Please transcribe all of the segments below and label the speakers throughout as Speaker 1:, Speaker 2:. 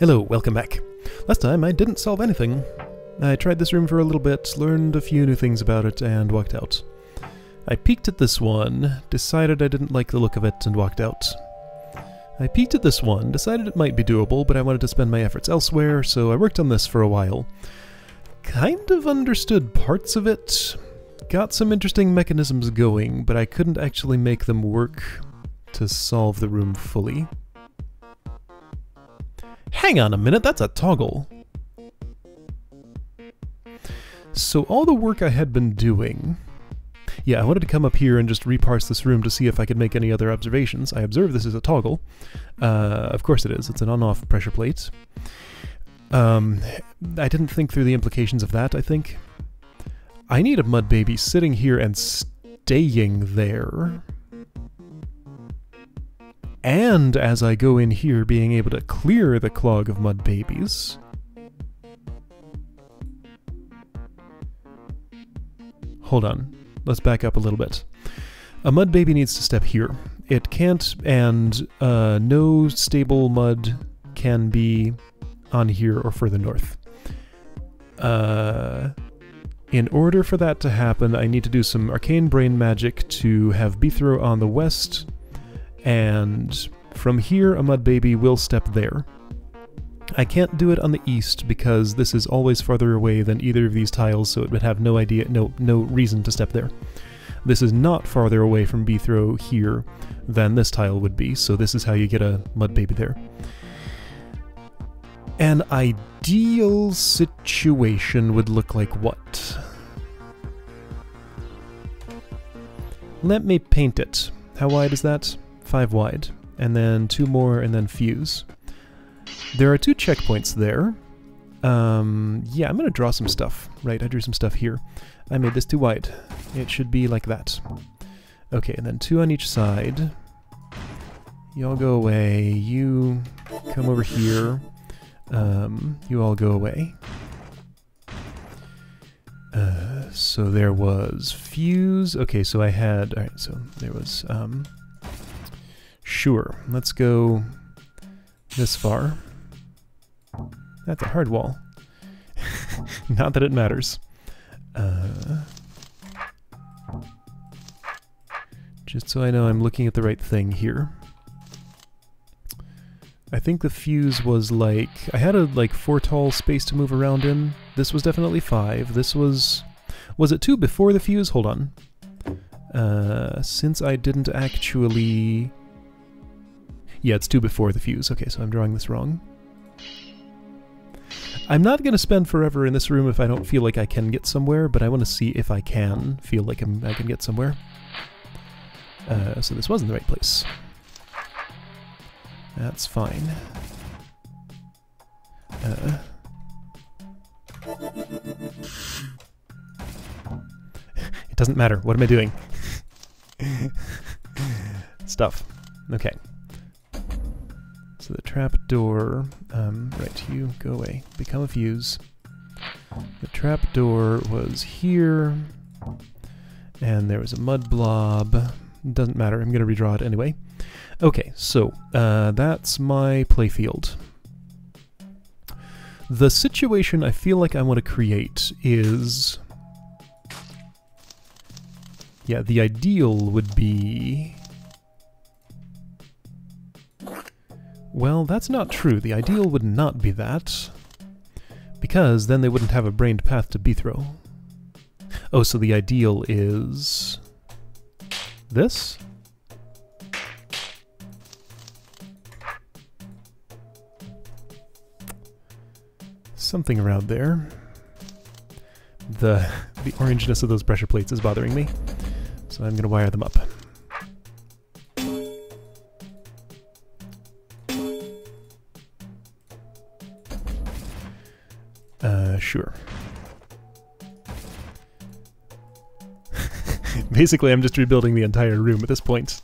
Speaker 1: Hello, welcome back. Last time I didn't solve anything. I tried this room for a little bit, learned a few new things about it, and walked out. I peeked at this one, decided I didn't like the look of it, and walked out. I peeked at this one, decided it might be doable, but I wanted to spend my efforts elsewhere, so I worked on this for a while. Kind of understood parts of it, got some interesting mechanisms going, but I couldn't actually make them work to solve the room fully. Hang on a minute, that's a toggle! So all the work I had been doing... Yeah, I wanted to come up here and just reparse this room to see if I could make any other observations. I observed this is a toggle. Of course it is, it's an on-off pressure plate. I didn't think through the implications of that, I think. I need a mud baby sitting here and staying there. And as I go in here, being able to clear the clog of mud babies. Hold on. Let's back up a little bit. A mud baby needs to step here. It can't, and no stable mud can be on here or further north. In order for that to happen, I need to do some arcane brain magic to have Beethro on the west, and from here a mud baby will step there. I can't do it on the east because this is always farther away than either of these tiles, so it would have no reason to step there. This is not farther away from Beethro here than this tile would be, so this is how you get a mud baby there. An ideal situation would look like what? Let me paint it. How wide is that? 5 wide. And then 2 more, and then fuse. There are 2 checkpoints there. Yeah, I'm gonna draw some stuff. Right, I drew some stuff here. I made this too wide. It should be like that. Okay, and then 2 on each side. Y'all go away. You come over here. You all go away. So there was fuse. Okay, so I had... Alright, so there was... Sure, let's go this far. That's a hard wall. Not that it matters. Just so I know I'm looking at the right thing here. I think the fuse was like... I had a like 4 tall space to move around in. This was definitely 5. This was... Was it 2 before the fuse? Hold on. Since I didn't actually... Yeah, it's 2 before the fuse. Okay, so I'm drawing this wrong. I'm not going to spend forever in this room if I don't feel like I can get somewhere, but I want to see if I can feel like I can get somewhere. So this wasn't the right place. That's fine. It doesn't matter. What am I doing? Stuff. Okay. So the trapdoor, right, you go away, become a fuse. The trapdoor was here, and there was a mud blob. Doesn't matter, I'm going to redraw it anyway. Okay, so that's my playfield. The situation I feel like I want to create is... Yeah, the ideal would be... Well, that's not true. The ideal would not be that, because then they wouldn't have a brained path to Beethro. Oh, so the ideal is... this? Something around there. The orangeness of those pressure plates is bothering me, so I'm going to wire them up. Sure. Basically, I'm just rebuilding the entire room at this point.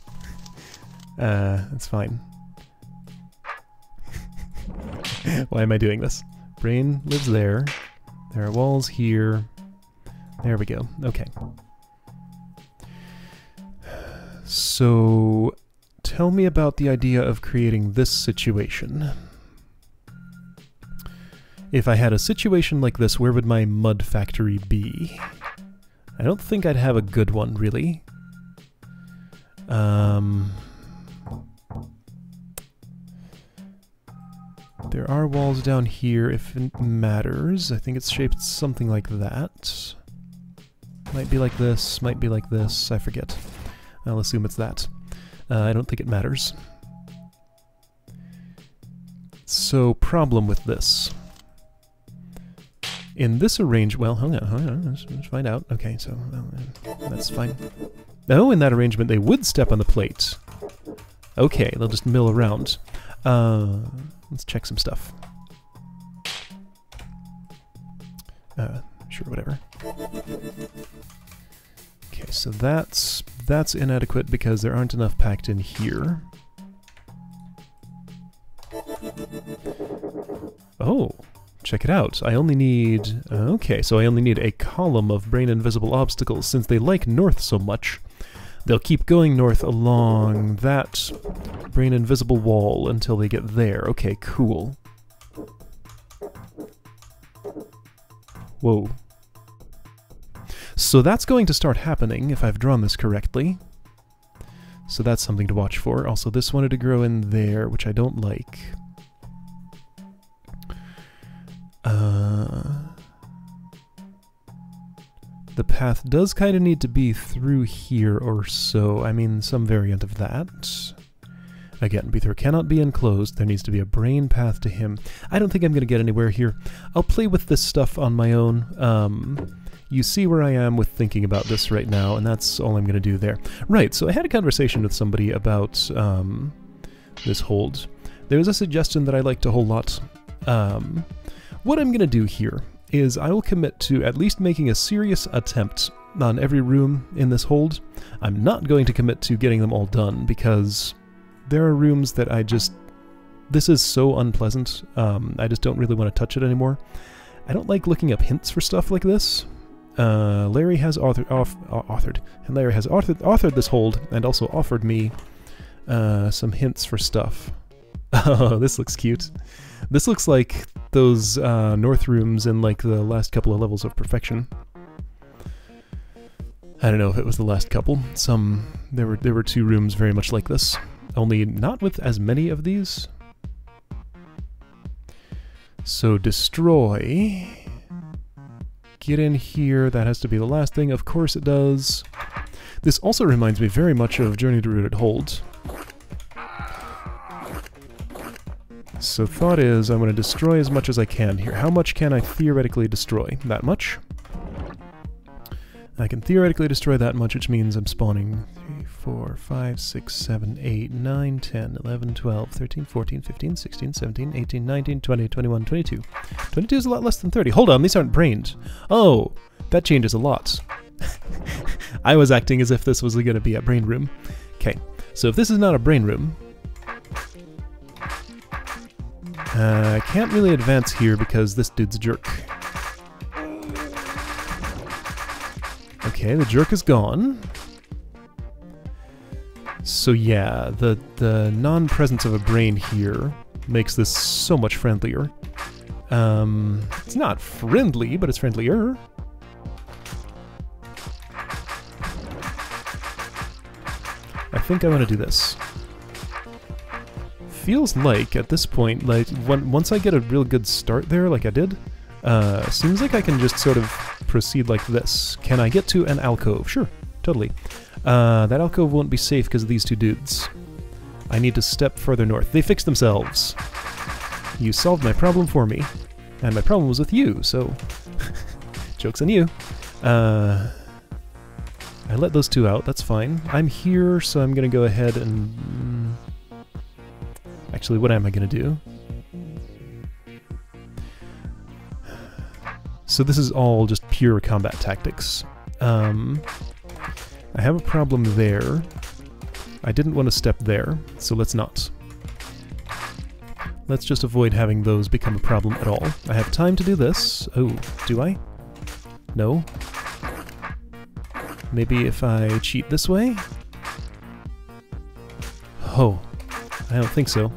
Speaker 1: That's fine. Why am I doing this? Brain lives there. There are walls here. There we go. Okay. So, tell me about the idea of creating this situation. If I had a situation like this, where would my mud factory be? I don't think I'd have a good one, really. There are walls down here if it matters. I think it's shaped something like that. Might be like this, might be like this, I forget. I'll assume it's that. I don't think it matters. So, problem with this. In this arrangement, well, hang on, let's find out. Okay, so that's fine. Oh, in that arrangement they would step on the plate. Okay, they'll just mill around. Let's check some stuff. Sure, whatever. Okay, so that's inadequate because there aren't enough packed in here. Oh, check it out. I only need... okay, so I only need a column of brain-invisible obstacles. Since they like north so much, they'll keep going north along that brain-invisible wall until they get there. Okay, cool. Whoa. So that's going to start happening, if I've drawn this correctly. So that's something to watch for. Also, this wanted to grow in there, which I don't like. The path does kind of need to be through here or so. I mean, some variant of that. Again, Beether cannot be enclosed. There needs to be a brain path to him. I don't think I'm going to get anywhere here. I'll play with this stuff on my own. You see where I am with thinking about this right now, and that's all I'm going to do there. Right, so I had a conversation with somebody about this hold. There was a suggestion that I liked a whole lot. What I'm going to do here is I will commit to at least making a serious attempt on every room in this hold. I'm not going to commit to getting them all done, because there are rooms that I just... this is so unpleasant. I just don't really want to touch it anymore. I don't like looking up hints for stuff like this. Larry has authored this hold, and also offered me some hints for stuff. Oh, this looks cute. This looks like those north rooms in like the last couple of levels of perfection. I don't know if it was the last couple. There were two rooms very much like this, only not with as many of these. So destroy. Get in here. That has to be the last thing. Of course it does. This also reminds me very much of Journey to Rooted Hold. So thought is, I'm going to destroy as much as I can here. How much can I theoretically destroy? That much? I can theoretically destroy that much, which means I'm spawning 3, 4, 5, 6, 7, 8, 9, 10, 11, 12, 13, 14, 15, 16, 17, 18, 19, 20, 21, 22. 22 is a lot less than 30. Hold on, these aren't brained. Oh, that changes a lot. I was acting as if this was going to be a brain room. Okay, so if this is not a brain room... I can't really advance here because this dude's a jerk. Okay, the jerk is gone. So yeah, the non-presence of a brain here makes this so much friendlier. It's not friendly, but it's friendlier. I think I want to do this. Feels like, at this point, like, once I get a real good start there, like I did, seems like I can just sort of proceed like this. Can I get to an alcove? Sure, totally. That alcove won't be safe because of these two dudes. I need to step further north. They fixed themselves. You solved my problem for me. And my problem was with you, so... joke's on you. I let those two out, that's fine. I'm here, so I'm gonna go ahead and... actually, what am I gonna do? So this is all just pure combat tactics. I have a problem there. I didn't want to step there, so let's not. Let's just avoid having those become a problem at all. I have time to do this. Oh, do I? No? Maybe if I cheat this way? Oh, I don't think so.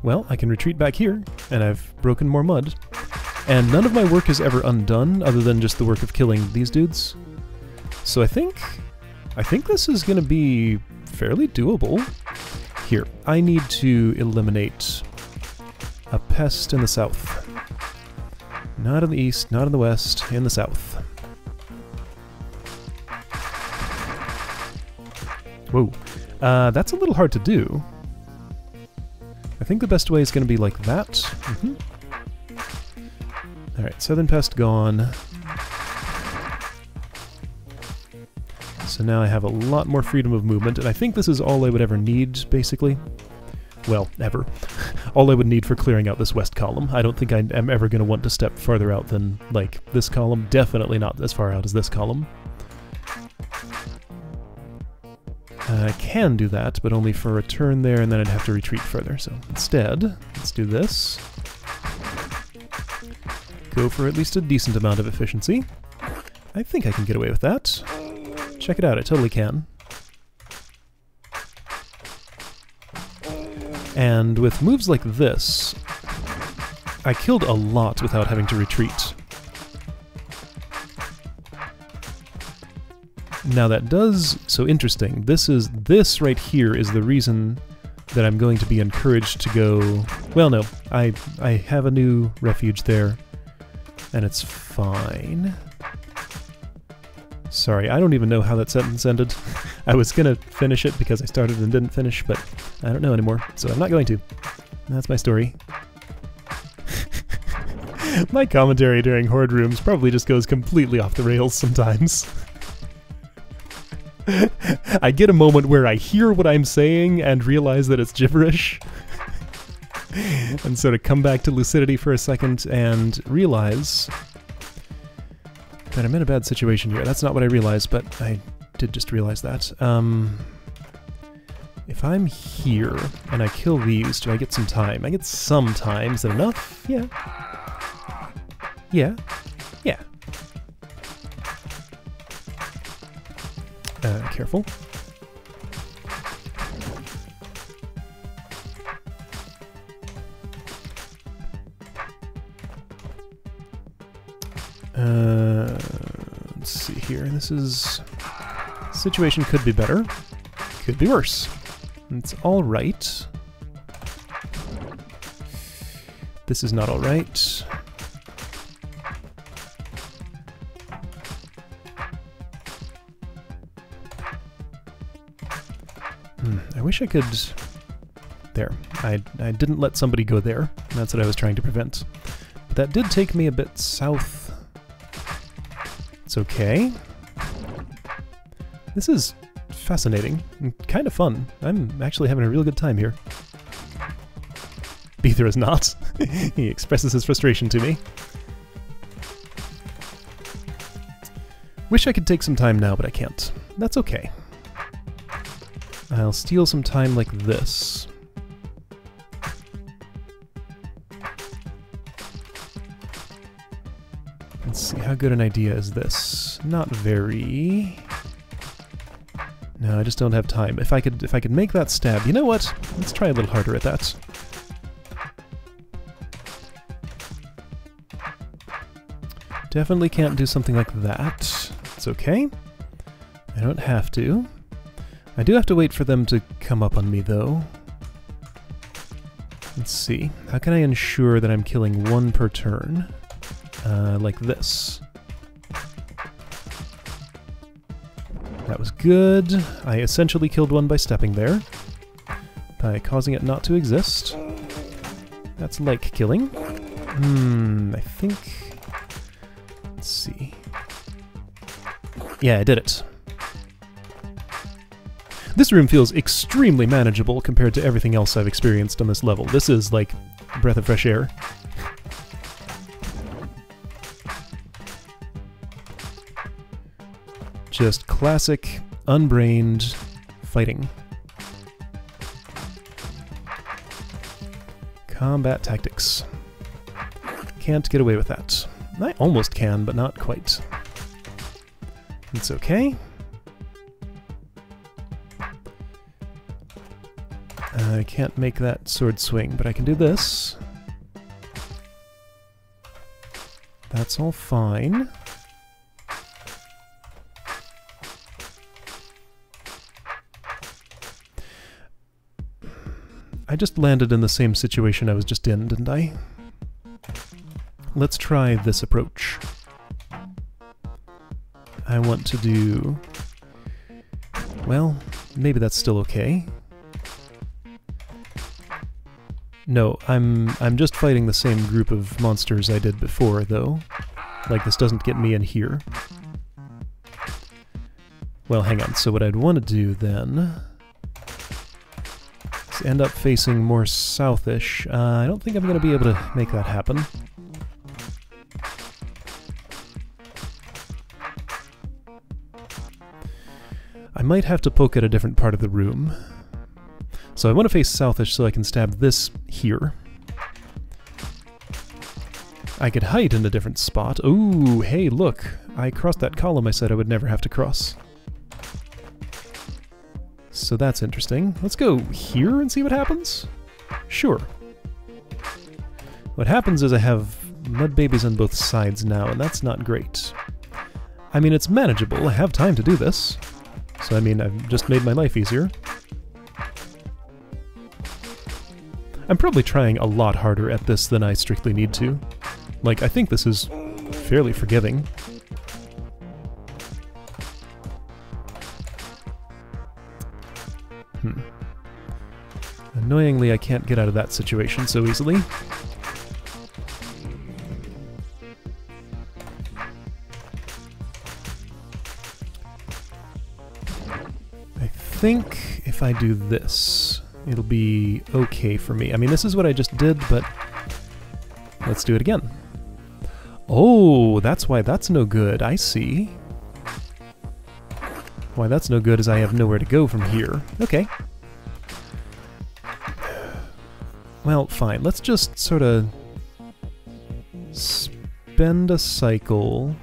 Speaker 1: well, I can retreat back here, and I've broken more mud. And none of my work is ever undone, other than just the work of killing these dudes. So I think this is going to be fairly doable. Here, I need to eliminate a pest in the south. Not in the east, not in the west, in the south. Whoa. That's a little hard to do. I think the best way is going to be like that. Mm-hmm. Alright, southern pest gone. So now I have a lot more freedom of movement, and I think this is all I would ever need, basically. Well, ever. All I would need for clearing out this west column. I don't think I am ever going to want to step farther out than, like, this column. Definitely not as far out as this column. I can do that, but only for a turn there, and then I'd have to retreat further. So instead, let's do this. Go for at least a decent amount of efficiency. I think I can get away with that. Check it out, I totally can. And with moves like this, I killed a lot without having to retreat. Now that does... so interesting. This right here is the reason that I'm going to be encouraged to go... well, no. I have a new refuge there, and it's fine. Sorry, I don't even know how that sentence ended. I was gonna finish it because I started and didn't finish, but I don't know anymore, so I'm not going to. That's my story. My commentary during Horde Rooms probably just goes completely off the rails sometimes. I get a moment where I hear what I'm saying and realize that it's gibberish. And so to come back to lucidity for a second and realize that I'm in a bad situation here. That's not what I realized, but I did just realize that. If I'm here and I kill these, do I get some time? I get some time. Is that enough? Yeah. Yeah. Yeah. Careful. Let's see here. This is... situation could be better. Could be worse. It's alright. This is not alright. I wish I could... there. I didn't let somebody go there. That's what I was trying to prevent. But that did take me a bit south. It's okay. This is fascinating and kind of fun. I'm actually having a real good time here. Beether is not. He expresses his frustration to me. Wish I could take some time now, but I can't. That's okay. I'll steal some time like this. Let's see, how good an idea is this? Not very... no, I just don't have time. If I could make that stab, you know what? Let's try a little harder at that. Definitely can't do something like that. It's okay. I don't have to. I do have to wait for them to come up on me, though. Let's see. How can I ensure that I'm killing one per turn? Like this. That was good. I essentially killed one by stepping there. By causing it not to exist. That's like killing. I think... let's see. Yeah, I did it. This room feels extremely manageable compared to everything else I've experienced on this level. This is like a breath of fresh air. Just classic, unbrained fighting. Combat tactics. Can't get away with that. I almost can, but not quite. It's okay. I can't make that sword swing, but I can do this. That's all fine. I just landed in the same situation I was just in, didn't I? Let's try this approach. I want to do... well, maybe that's still okay. No, I'm just fighting the same group of monsters I did before, though. Like, this doesn't get me in here. Well, hang on, so what I'd want to do then... is end up facing more southish. I don't think I'm going to be able to make that happen. I might have to poke at a different part of the room. So I want to face southish so I can stab this here. I could hide in a different spot. Ooh, hey, look! I crossed that column I said I would never have to cross. So that's interesting. Let's go here and see what happens? Sure. What happens is I have mud babies on both sides now, and that's not great. I mean, it's manageable. I have time to do this. So, I mean, I've just made my life easier. I'm probably trying a lot harder at this than I strictly need to. Like, I think this is fairly forgiving. Annoyingly, I can't get out of that situation so easily. I think if I do this, it'll be okay for me. I mean, this is what I just did, but let's do it again. Oh, that's why that's no good. I see. Why that's no good is I have nowhere to go from here. Okay. Well, fine. Let's just sort of spend a cycle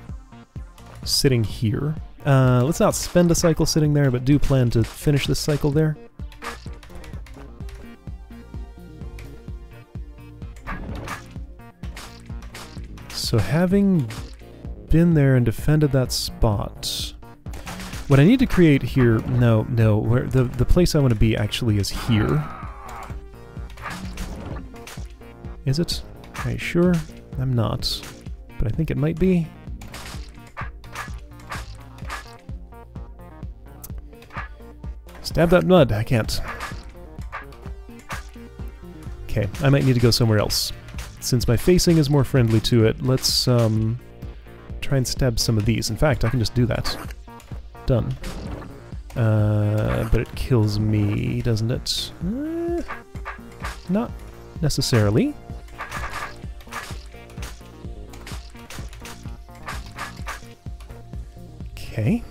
Speaker 1: sitting here. Let's not spend a cycle sitting there, but do plan to finish this cycle there. So having been there and defended that spot, what I need to create here... No, where the place I want to be actually is here. Is it? Are you sure? I'm not. But I think it might be. Stab that mud! I can't. Okay, I might need to go somewhere else. Since my facing is more friendly to it, let's try and stab some of these. In fact, I can just do that. Done. But it kills me, doesn't it? Not necessarily. Okay.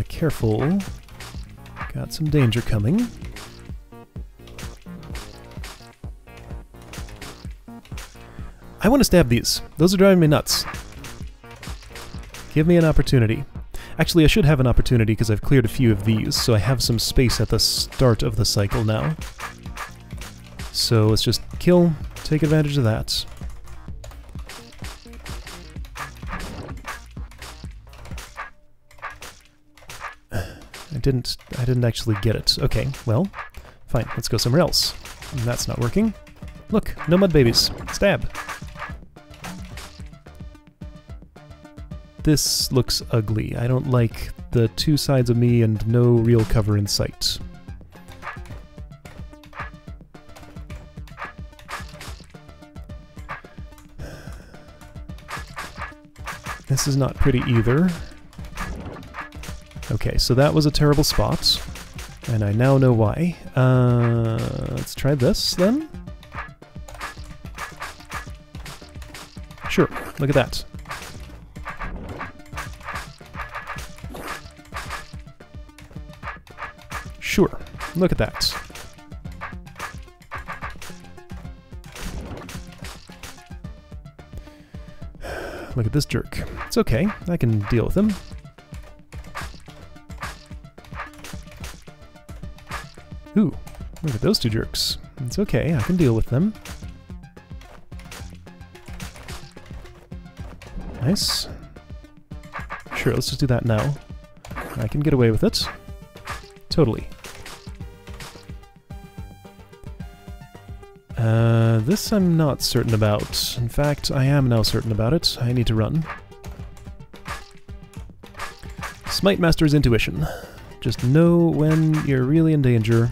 Speaker 1: Careful. Got some danger coming. I want to stab these. Those are driving me nuts. Give me an opportunity. Actually, I should have an opportunity because I've cleared a few of these, so I have some space at the start of the cycle now. So let's just kill, take advantage of that. I didn't actually get it. Okay, well, fine, let's go somewhere else. That's not working. Look, no mud babies. Stab. This looks ugly. I don't like the two sides of me and no real cover in sight. This is not pretty either. Okay, so that was a terrible spot, and I now know why. Let's try this, then. Sure, look at that. Sure, look at that. Look at this jerk. It's okay, I can deal with him. Ooh, look at those two jerks. It's okay, I can deal with them. Nice. Sure, let's just do that now. I can get away with it. Totally. This I'm not certain about. In fact, I am now certain about it. I need to run. Smite Master's intuition. Just know when you're really in danger.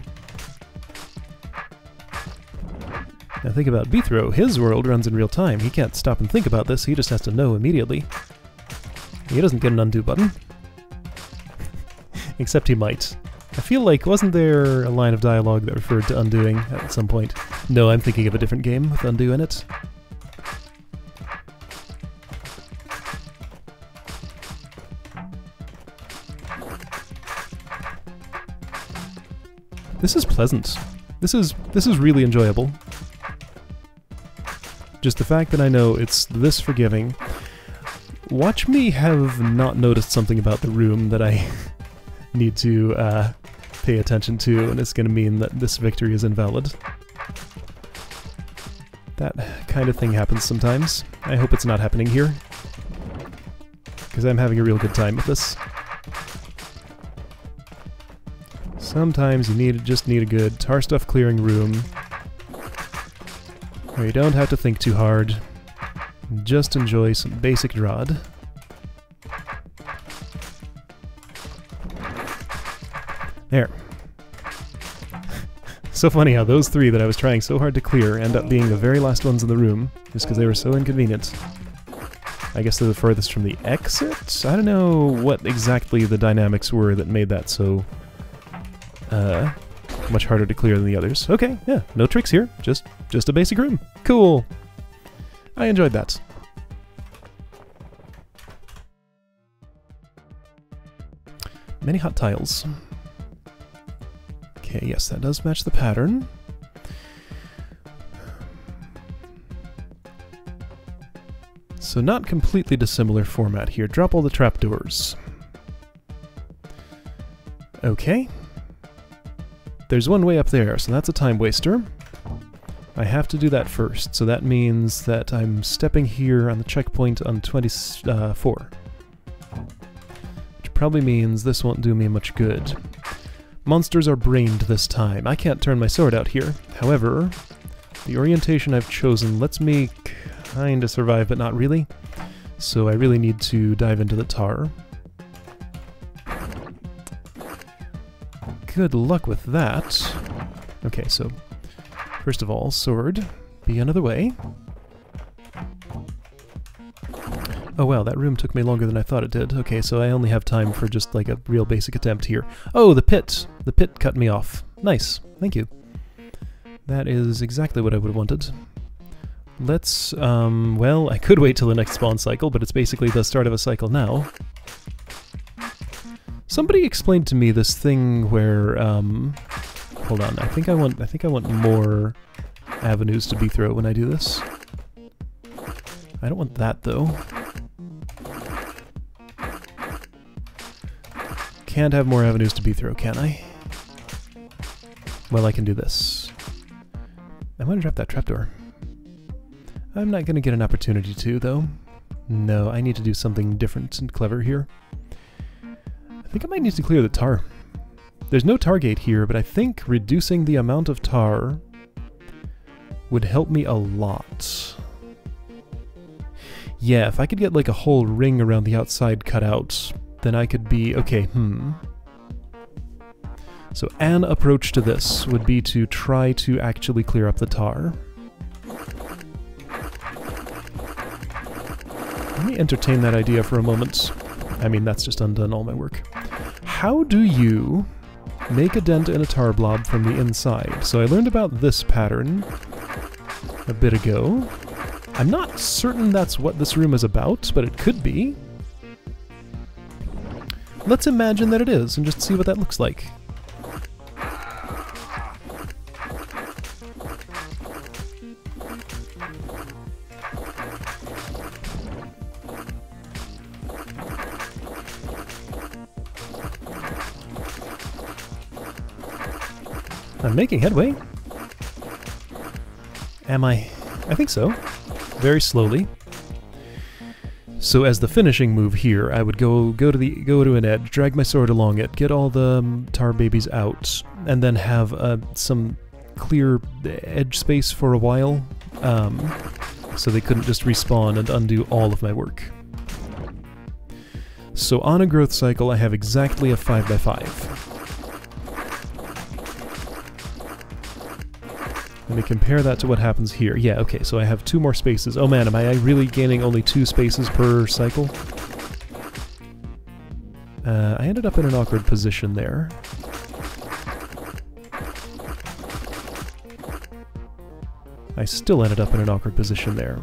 Speaker 1: Now think about Bithro. His world runs in real time. He can't stop and think about this. He just has to know immediately. He doesn't get an undo button. Except he might. I feel like, wasn't there a line of dialogue that referred to undoing at some point? No, I'm thinking of a different game with undo in it. This is pleasant. This is really enjoyable. Just the fact that I know it's this forgiving. Watch me have not noticed something about the room that I need to pay attention to, and it's going to mean that this victory is invalid. That kind of thing happens sometimes. I hope it's not happening here, because I'm having a real good time with this. Sometimes you just need a good Tarstuff clearing room, where you don't have to think too hard. Just enjoy some basic DROD. There. So funny how those three that I was trying so hard to clear end up being the very last ones in the room, just because they were so inconvenient. I guess they're the furthest from the exit? I don't know what exactly the dynamics were that made that so much harder to clear than the others. Okay, yeah, no tricks here, just a basic room. Cool! I enjoyed that. Many hot tiles. Okay, yes, that does match the pattern. So not completely dissimilar format here. Drop all the trapdoors. Okay. There's one way up there, so that's a time waster. I have to do that first, so that means that I'm stepping here on the checkpoint on 24. Which probably means this won't do me much good. Monsters are brained this time. I can't turn my sword out here. However, the orientation I've chosen lets me kinda survive, but not really. So I really need to dive into the tar. Good luck with that. Okay, so first of all, sword, be another way. Oh wow, that room took me longer than I thought it did. Okay, so I only have time for just like a real basic attempt here. Oh, the pit! The pit cut me off. Nice, thank you. That is exactly what I would have wanted. Let's, well, I could wait till the next spawn cycle, but it's basically the start of a cycle now. Somebody explained to me this thing where, hold on, I think I want more avenues to be thrown when I do this. I don't want that though. Can't have more avenues to be thrown, can I? Well, I can do this. I want to drop that trapdoor. I'm not going to get an opportunity to, though. No, I need to do something different and clever here. I think I might need to clear the tar. There's no tar gate here, but I think reducing the amount of tar would help me a lot. Yeah, if I could get like a whole ring around the outside cut out, then I could be... okay, So an approach to this would be to try to actually clear up the tar. Let me entertain that idea for a moment. I mean, that's just undone all my work. How do you make a dent in a tar blob from the inside? So I learned about this pattern a bit ago. I'm not certain that's what this room is about, but it could be. Let's imagine that it is, and just see what that looks like. I'm making headway. Am I? I think so. Very slowly. So as the finishing move here, I would go to an edge, drag my sword along it, get all the tar babies out, and then have some clear edge space for a while, so they couldn't just respawn and undo all of my work. So on a growth cycle, I have exactly a 5x5. Let me compare that to what happens here. Yeah, okay, so I have 2 more spaces. Oh man, am I really gaining only 2 spaces per cycle? I ended up in an awkward position there. I still ended up in an awkward position there.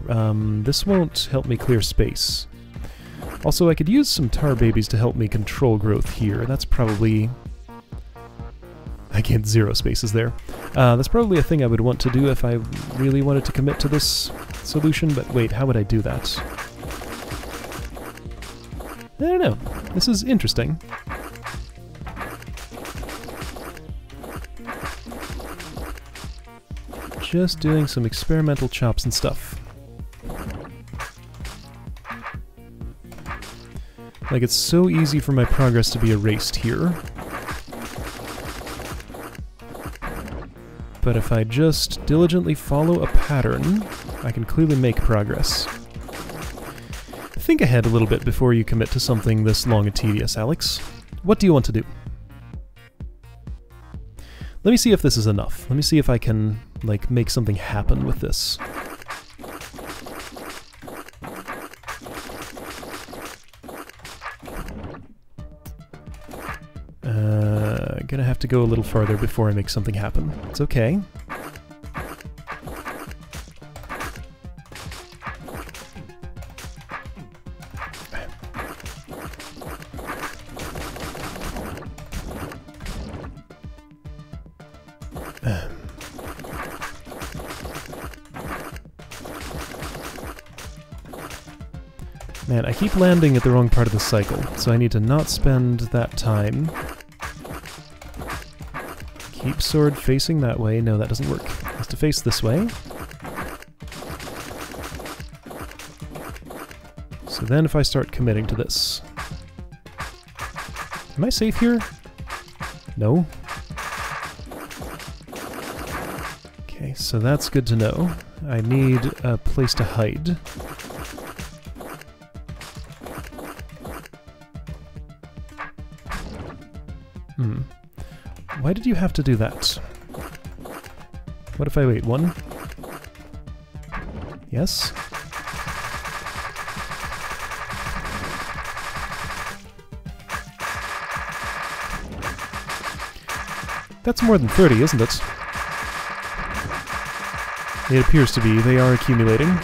Speaker 1: This won't help me clear space. Also, I could use some tar babies to help me control growth here. That's probably... I gained 0 spaces there. That's probably a thing I would want to do if I really wanted to commit to this solution, but wait, how would I do that? I don't know. This is interesting. Just doing some experimental chops and stuff. Like, it's so easy for my progress to be erased here. But if I just diligently follow a pattern, I can clearly make progress. Think ahead a little bit before you commit to something this long and tedious, Alex. What do you want to do? Let me see if this is enough. Let me see if I can, like, make something happen with this. Gonna have to go a little farther before I make something happen. It's okay. Man, I keep landing at the wrong part of the cycle, so I need to not spend that time. Keep sword facing that way. No, that doesn't work. It has to face this way. So then if I start committing to this... Am I safe here? No. Okay, so that's good to know. I need a place to hide. Why did you have to do that? What if I wait 1? Yes? That's more than 30, isn't it? It appears to be. They are accumulating.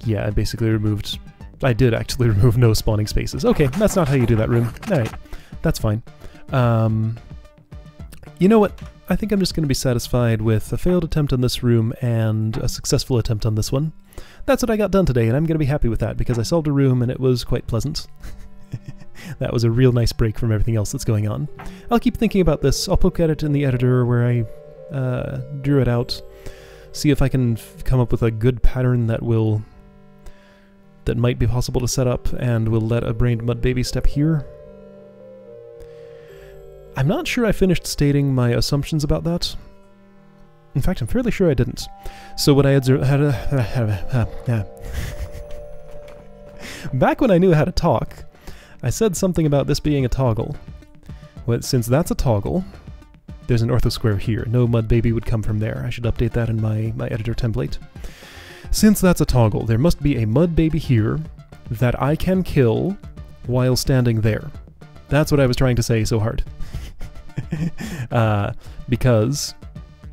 Speaker 1: Yeah, I basically removed... I did actually remove no spawning spaces. Okay, that's not how you do that room. Alright, that's fine. You know what? I think I'm just going to be satisfied with a failed attempt on this room and a successful attempt on this one. That's what I got done today, and I'm going to be happy with that, because I solved a room and it was quite pleasant. That was a real nice break from everything else that's going on. I'll keep thinking about this. I'll poke at it in the editor where I drew it out, see if I can come up with a good pattern that might be possible to set up, and will let a brained mud baby step here. I'm not sure I finished stating my assumptions about that. In fact, I'm fairly sure I didn't. So what I had back when I knew how to talk, I said something about this being a toggle. Well, since that's a toggle, there's an ortho square here. No mud baby would come from there. I should update that in my editor template. Since that's a toggle, there must be a mud baby here that I can kill while standing there. That's what I was trying to say so hard. Because,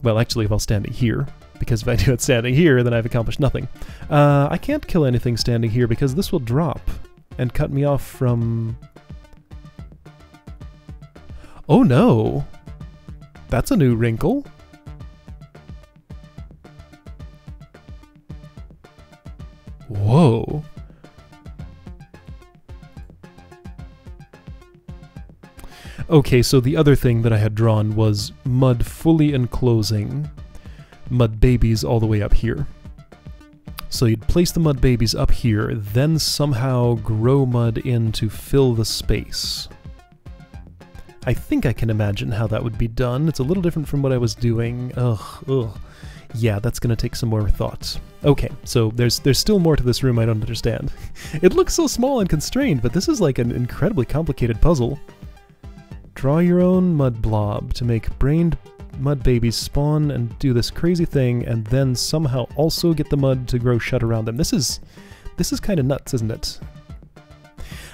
Speaker 1: well, actually, while standing here, because if I do it standing here, then I've accomplished nothing. I can't kill anything standing here because this will drop and cut me off from... Oh no! That's a new wrinkle. Whoa. Okay, so the other thing that I had drawn was mud fully enclosing mud babies all the way up here. So you'd place the mud babies up here, then somehow grow mud in to fill the space. I think I can imagine how that would be done. It's a little different from what I was doing. Ugh. Yeah, that's gonna take some more thought. Okay, so there's still more to this room I don't understand. It looks so small and constrained, but this is like an incredibly complicated puzzle. Draw your own mud blob to make brained mud babies spawn and do this crazy thing, and then somehow also get the mud to grow shut around them. This is kind of nuts, isn't it?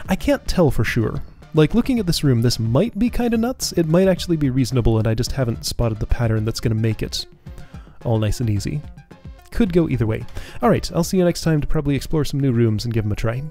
Speaker 1: I can't tell for sure. Like, looking at this room, this might be kind of nuts. It might actually be reasonable, and I just haven't spotted the pattern that's going to make it all nice and easy. Could go either way. Alright, I'll see you next time to probably explore some new rooms and give them a try.